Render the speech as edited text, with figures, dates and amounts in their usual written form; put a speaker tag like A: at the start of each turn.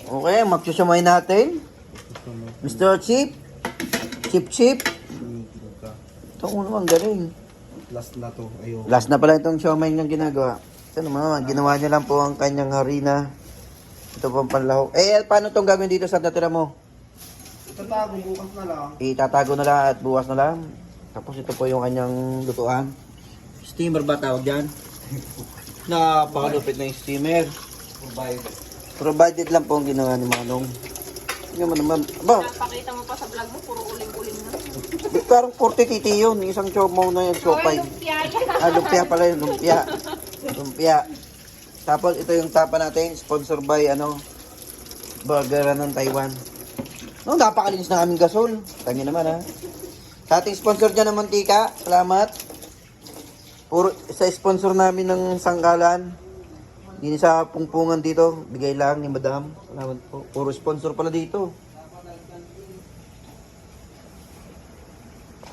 A: Okay, magsusamay natin. Mr. Chip. Chip. Ito ko naman, galing.
B: Last na to. Ayun.
A: Last na pala itong siomay niyang ginagawa. Ito naman, ginawa niya lang po ang kanyang harina. Ito po ang panlahok. Paano itong gagawin dito sa natira mo?
B: Itatago bukas na lang.
A: Itatago na lang at bukas na lang. Tapos ito po yung kanyang lutuan. Steamer ba tawag dyan? Napakalupit na yung steamer. Provided lang po ang ginawa ni Manong. Hindi naman. Aba,
C: Napakita mo pa sa vlog mo, puro uling-uling na.
A: parang 40 titi yun. Isang chomo na yung chopay. Lumpia pala yung lumpia. Lumpia. Tapos ito yung tapa natin. Sponsor by Burger ng Taiwan. No, napakalinis na aming gasol. Tangi naman ha. Sa ating sponsor dyan ng mantika. Salamat. Puro, sa sponsor namin ng sangkalan. Hindi sa pungpungan dito. Bigay lang ni Madam. Salamat po. Puro sponsor pala dito.